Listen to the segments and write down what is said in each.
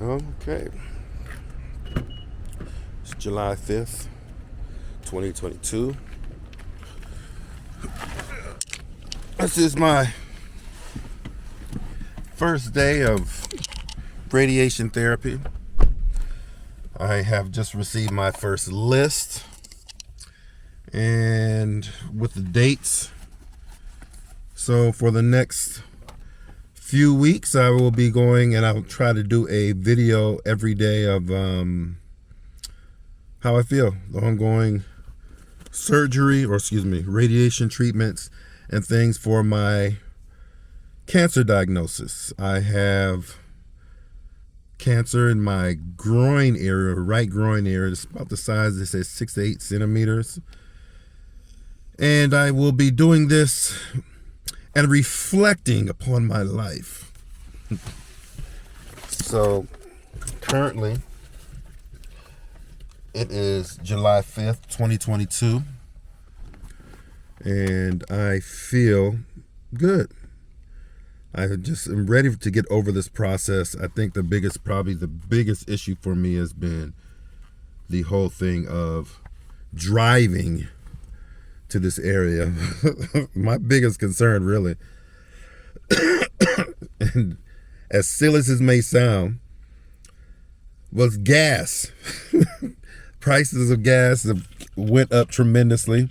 Okay. It's July 5th, 2022. This is my first day of radiation therapy. I have just received my first list, and with the dates. So for the next few weeks, I will be going, and I'll try to do a video every day of how I feel, the ongoing radiation treatments and things for my cancer diagnosis. I have cancer in my groin area, right groin area. It's about the size, they say 6 to 8 centimeters. And I will be doing this and reflecting upon my life. So currently it is July 5th, 2022, and I feel good. I just am ready to get over this process. I think probably the biggest issue for me has been the whole thing of driving to this area. My biggest concern, really, and as silly as it may sound, was gas. Prices of gas have went up tremendously,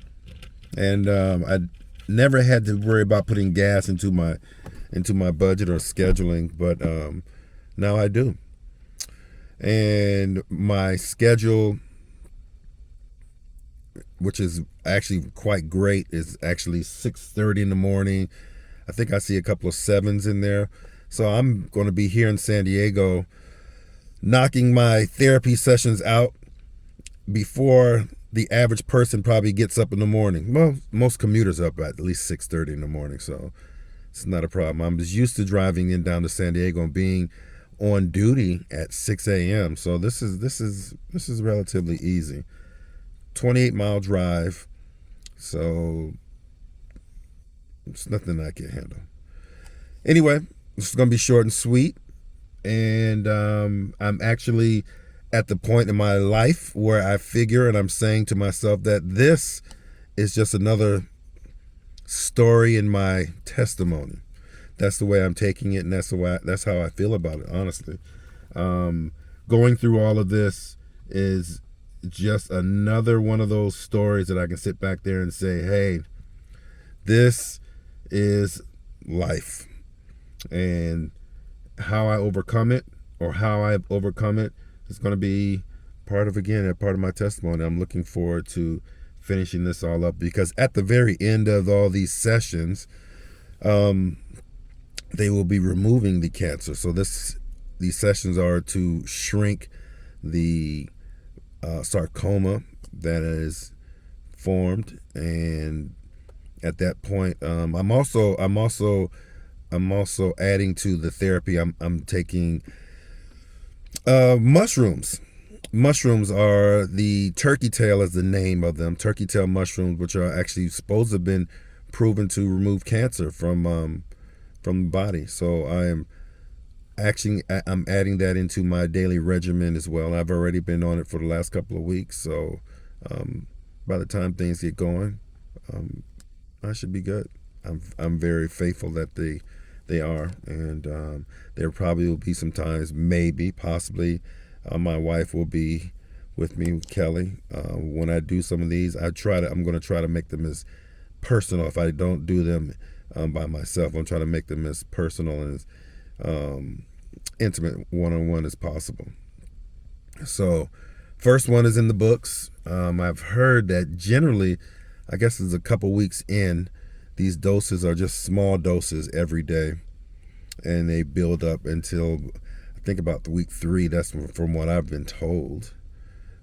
and I never had to worry about putting gas into my budget or scheduling, but now I do. And my schedule, which is actually quite great, is actually 6:30 in the morning. I think I see a couple of 7s in there. So I'm going to be here in San Diego knocking my therapy sessions out before the average person probably gets up in the morning. Well, most commuters are up at least 6:30 in the morning, so it's not a problem. I'm just used to driving in down to San Diego and being on duty at 6 a.m. So this is relatively easy. 28-mile drive, so it's nothing I can handle. Anyway, this is going to be short and sweet, and I'm actually at the point in my life where I figure, and I'm saying to myself, that this is just another story in my testimony. That's the way I'm taking it, and that's how I feel about it, honestly. Going through all of this is just another one of those stories that I can sit back there and say, hey, this is life. And how I overcome it, or how I've overcome it, is going to be part of my testimony. I'm looking forward to finishing this all up, because at the very end of all these sessions, they will be removing the cancer. So these sessions are to shrink the sarcoma that is formed, and at that point, I'm also adding to the therapy. I'm taking mushrooms. Mushrooms are the turkey tail, is the name of them. Turkey tail mushrooms, which are actually supposed to have been proven to remove cancer from the body. So I'm adding that into my daily regimen as well. I've already been on it for the last couple of weeks. So by the time things get going, I should be good. I'm very faithful that they are, and there probably will be some times, maybe, possibly, my wife will be with me, Kelly, when I do some of these. I'm going to try to make them as personal. If I don't do them by myself, I'm trying to make them as personal and as intimate, one-on-one as possible. So first one is in the books. I've heard that generally, I guess it's a couple weeks in, these doses are just small doses every day, and they build up until, I think, about the week 3. That's from what I've been told.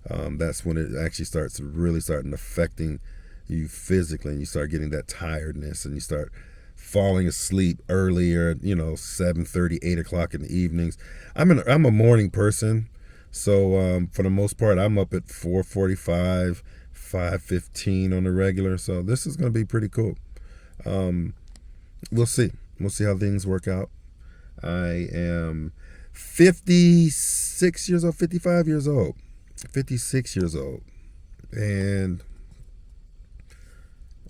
That's when it actually starts affecting you physically, and you start getting that tiredness, and you start falling asleep earlier, 7:30, 8 o'clock in the evenings. I'm a morning person, so for the most part, I'm up at 4:45, 5:15 on the regular. So this is going to be pretty cool. We'll see how things work out. I am 56 years old, 55 years old, 56 years old. And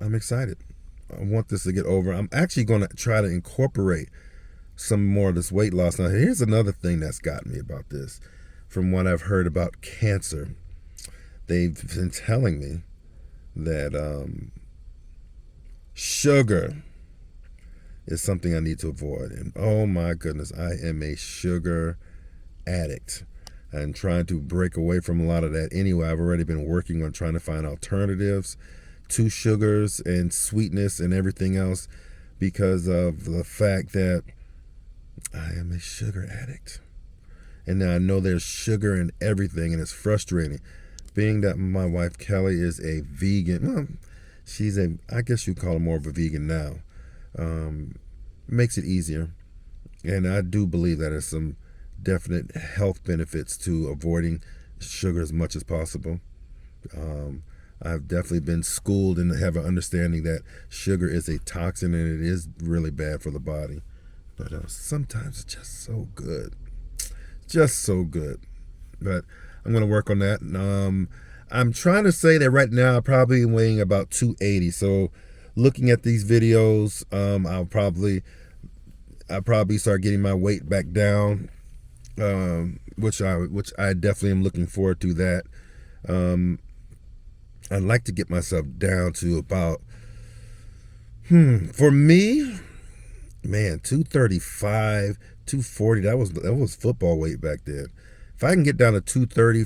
I'm excited. I want this to get over. I'm actually going to try to incorporate some more of this weight loss. Now, here's another thing that's got me about this. From what I've heard about cancer, they've been telling me that sugar is something I need to avoid. And oh my goodness, I am a sugar addict. I'm trying to break away from a lot of that anyway. I've already been working on trying to find alternatives to sugars and sweetness and everything else because of the fact that I am a sugar addict. And now I know there's sugar in everything, and it's frustrating. Being that my wife Kelly is a vegan, well, she's I guess you'd call her more of a vegan now. Makes it easier. And I do believe that there's some definite health benefits to avoiding sugar as much as possible. I've definitely been schooled and have an understanding that sugar is a toxin and it is really bad for the body. But sometimes it's just so good. Just so good. But I'm going to work on that. I'm trying to say that right now I'm probably weighing about 280. So looking at these videos, I'll probably start getting my weight back down, which I definitely am looking forward to that. I'd like to get myself down to about, for me, man, 235, 240, that was football weight back then. If I can get down to 230,